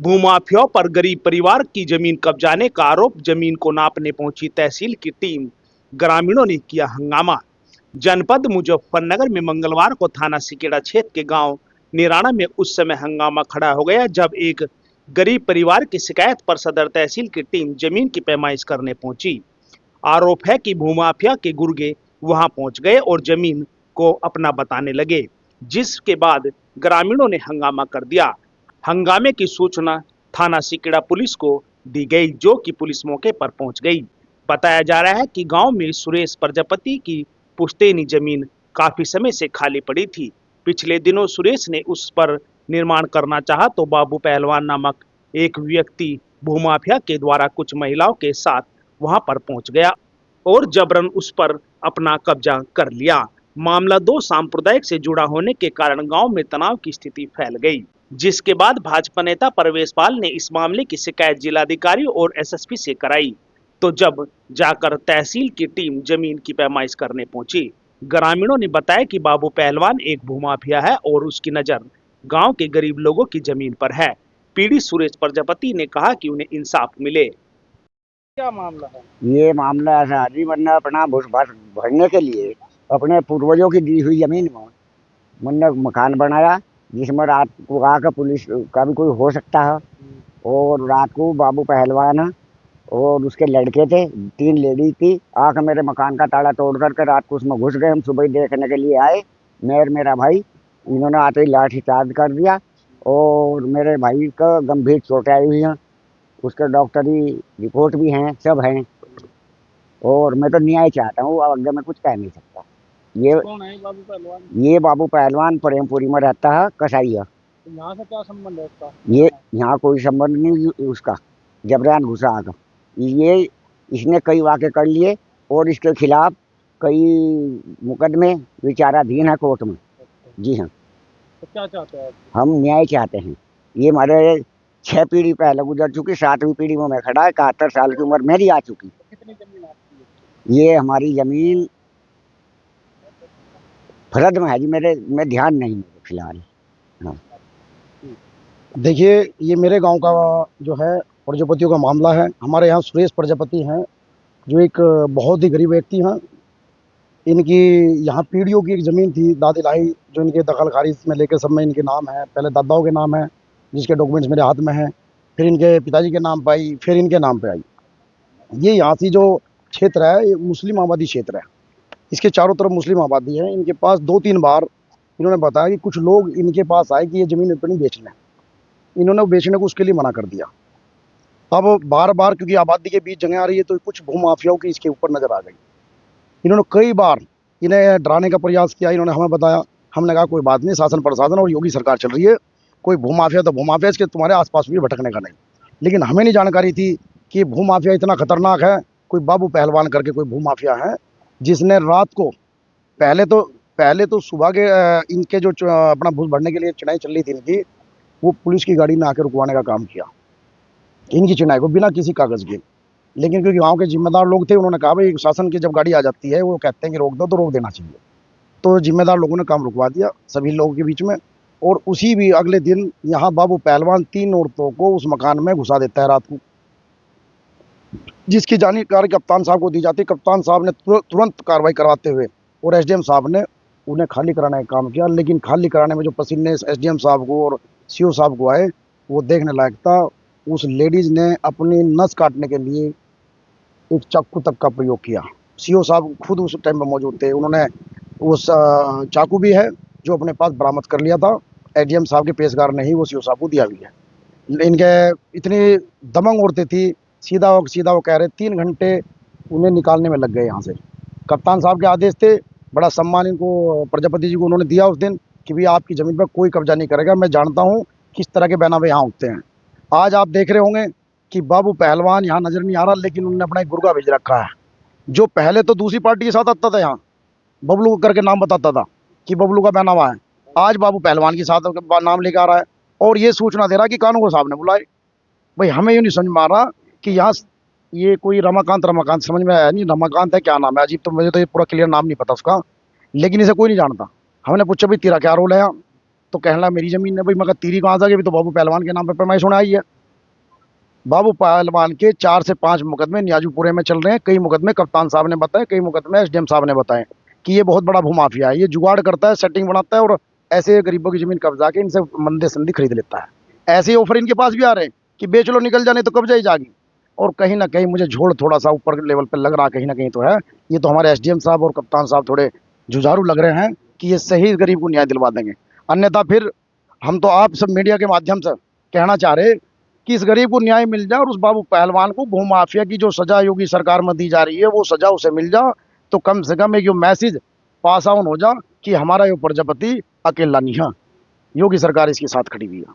भूमाफियाओं पर गरीब परिवार की जमीन कब्जाने का आरोप। जमीन को नापने पहुंची तहसील की टीम, ग्रामीणों ने किया हंगामा। जनपद मुजफ्फरनगर में मंगलवार को थाना सिकेड़ा क्षेत्र के गांव निराणा में उस समय हंगामा खड़ा हो गया जब एक गरीब परिवार की शिकायत पर सदर तहसील की टीम जमीन की पैमाइश करने पहुंची। आरोप है कि भूमाफिया के गुर्गे वहां पहुंच गए और जमीन को अपना बताने लगे, जिसके बाद ग्रामीणों ने हंगामा कर दिया। हंगामे की सूचना थाना सिकड़ा पुलिस को दी गई, जो कि पुलिस मौके पर पहुंच गई। बताया जा रहा है कि गांव में सुरेश प्रजापति की पुश्तैनी जमीन काफी समय से खाली पड़ी थी। पिछले दिनों सुरेश ने उस पर निर्माण करना चाहा तो बाबू पहलवान नामक एक व्यक्ति भूमाफिया के द्वारा कुछ महिलाओं के साथ वहां पर पहुंच गया और जबरन उस पर अपना कब्जा कर लिया। मामला दो सांप्रदायिक से जुड़ा होने के कारण गांव में तनाव की स्थिति फैल गई, जिसके बाद भाजपा नेता परवेश पाल ने इस मामले की शिकायत जिलाधिकारी और एसएसपी से कराई। तो जब जाकर तहसील की टीम जमीन की पैमाइश करने पहुंची, ग्रामीणों ने बताया कि बाबू पहलवान एक भूमाफिया है और उसकी नजर गांव के गरीब लोगों की जमीन पर है। पीड़ित सुरेश प्रजापति ने कहा कि उन्हें इंसाफ मिले। क्या मामला है? ये मामला ऐसा है जी, मैंने अपना भूस भास भरने के लिए अपने पूर्वजों की दी हुई जमीन में मैंने मकान बनाया, जिसमें रात को आकर पुलिस का भी कोई हो सकता है। और रात को बाबू पहलवान और उसके लड़के थे, 3 लेडी थी, आकर मेरे मकान का ताला तोड़ करके रात को उसमें घुस गए। हम सुबह ही देखने के लिए आए, मैं और मेरा भाई। इन्होंने आते ही लाठीचार्ज कर दिया और मेरे भाई का गंभीर चोटें आई हुई हैं। उसके डॉक्टरी रिपोर्ट भी हैं, सब हैं। और मैं तो न्याय चाहता हूँ, अब आगे मैं कुछ कह नहीं सकता। ये कौन है बाबू पहलवान? ये बाबू पहलवान प्रेमपुरी में रहता है, कसाईया। तो यहाँ से क्या संबंध है इसका? ये यहाँ कोई संबंध नहीं उसका, जबरन घुसा आकर। ये इसने कई वाक़े कर लिए और इसके खिलाफ कई मुकदमे विचाराधीन है कोर्ट में। जी हाँ। तो क्या चाहते हैं आप? हम न्याय चाहते हैं। ये हमारे 6 पीढ़ी पहले गुजर चुकी, 7वीं पीढ़ी में मैं खड़ा है। 71 साल की उम्र मेरी आ चुकी। कितनी जमीन आपकी है? ये हमारी ज़मीन फरद में है जी, मैं ध्यान नहीं मेरे फिलहाल। हाँ। देखिए, ये मेरे गांव का जो है प्रजापतियों का मामला है। हमारे यहाँ सुरेश प्रजापति हैं, जो एक बहुत ही गरीब व्यक्ति हैं। इनकी यहाँ पीढ़ियों की एक ज़मीन थी, दादी लाई, जो इनके दखल खारिज में लेकर सब में इनके नाम है। पहले दादाओं के नाम है, जिसके डॉक्यूमेंट्स मेरे हाथ में हैं, फिर इनके पिताजी के नाम पे आई, फिर इनके नाम पे आई। ये यहाँ से जो क्षेत्र है, ये मुस्लिम आबादी क्षेत्र है। इसके चारों तरफ मुस्लिम आबादी है। इनके पास 2-3 बार इन्होंने बताया कि कुछ लोग इनके पास आए कि ये ज़मीन अपनी बेचना है। इन्होंने बेचने को उसके लिए मना कर दिया। अब बार-बार क्योंकि आबादी के बीच जंग आ रही है, तो कुछ भूमाफियाओं की इसके ऊपर नज़र आ गई। इन्होंने कई बार इन्हें डराने का प्रयास किया। इन्होंने हमें बताया, हमने कहा कोई बात नहीं, शासन प्रशासन और योगी सरकार चल रही है, कोई भूमाफिया तो भूमाफिया, इसके तुम्हारे आसपास भी भटकने का नहीं। लेकिन हमें नहीं जानकारी थी कि भूमाफिया इतना खतरनाक है। कोई बाबू पहलवान करके कोई भूमाफिया है, जिसने रात को पहले तो सुबह के इनके जो अपना भूस भरने के लिए चढ़ाई चल रही थी इनकी, वो पुलिस की गाड़ी में आकर रुकवाने का काम किया इनकी चुनाई को, बिना किसी कागज़ के। लेकिन क्योंकि गाँव के जिम्मेदार लोग थे, उन्होंने कहा भाई शासन की जब गाड़ी आ जाती है, वो कहते हैं कि रोक दो, तो रोक देना चाहिए। तो जिम्मेदार लोगों ने काम रुकवा दिया सभी लोगों के बीच में। और उसी भी अगले दिन यहाँ बाबू पहलवान 3 औरतों को उस मकान में घुसा देता है रात को, जिसकी जानकारी कप्तान साहब को दी जाती है। कप्तान साहब ने तुरंत कार्रवाई करवाते हुए और एसडीएम साहब ने उन्हें खाली कराने का काम किया। लेकिन खाली कराने में जो पसीने एसडीएम साहब को और सीओ साहब को आए, वो देखने लायक था। उस लेडीज़ ने अपनी नस काटने के लिए एक चाकू तक का प्रयोग किया। सीओ साहब खुद उस टाइम पर मौजूद थे। उन्होंने उस चाकू भी है जो अपने पास बरामद कर लिया था। एसडीएम साहब के पेशकार ने ही वो सीओ साहब को दिया भी है। इनके इतनी दबंग औरतें थी, सीधा वो कह रहे 3 घंटे उन्हें निकालने में लग गए यहाँ से। कप्तान साहब के आदेश थे, बड़ा सम्मान इनको प्रजापति जी को उन्होंने दिया उस दिन कि भई आपकी ज़मीन पर कोई कब्जा नहीं करेगा। मैं जानता हूँ किस तरह के बैनामे यहाँ उठते हैं। आज आप देख रहे होंगे कि बाबू पहलवान यहाँ नज़र नहीं आ रहा, लेकिन उन्होंने अपना एक गुर्गा भेज रखा है, जो पहले तो दूसरी पार्टी के साथ आता था। यहाँ बबलू करके नाम बताता था कि बबलू का बैनामा है, आज बाबू पहलवान के साथ नाम लेकर आ रहा है और ये सूचना दे रहा है कि कानून साहब ने बुलाए। भाई हमें ये नहीं समझ में आ रहा कि यहाँ ये कोई रमाकांत समझ में आया नहीं। रमाकांत है, क्या नाम है अजीब, तो मुझे तो ये पूरा क्लियर नाम नहीं पता उसका, लेकिन इसे कोई नहीं जानता। हमने पूछा भाई तेरा क्या रोल है यहाँ? तो कहना मेरी जमीन है भाई। मगर तेरी कहाँ से आ गई? अभी तो बाबू पहलवान के नाम पे पैमाइश होना आई है। बाबू पहलवान के 4 से 5 मुकदमे न्याजूपुरे में चल रहे हैं। कई मुकदमे कप्तान साहब ने बताए, कई मुकदमे एसडीएम साहब ने बताए कि ये बहुत बड़ा भूमाफिया है। ये जुगाड़ करता है, सेटिंग बनाता है और ऐसे गरीबों की जमीन कब्जा के इनसे मंदे संधि खरीद लेता है। ऐसे ऑफर इनके पास भी आ रहे हैं कि बेच लो, निकल जाने तो कब्जा ही जागी। और कहीं ना कहीं मुझे झोल थोड़ा सा ऊपर लेवल पर लग रहा है, कहीं ना कहीं तो है। ये तो हमारे एसडीएम साहब और कप्तान साहब थोड़े जुझारू लग रहे हैं कि ये सही गरीब को न्याय दिलवा देंगे। अन्यथा फिर हम तो आप सब मीडिया के माध्यम से कहना चाह रहे कि इस गरीब को न्याय मिल जाए और उस बाबू पहलवान को भूमाफिया की जो सजा योगी सरकार में दी जा रही है वो सजा उसे मिल जाए, तो कम से कम एक यो मैसेज पास ऑन हो जा कि हमारा यो प्रजापति अकेला नहीं है, योगी सरकार इसके साथ खड़ी हुई है।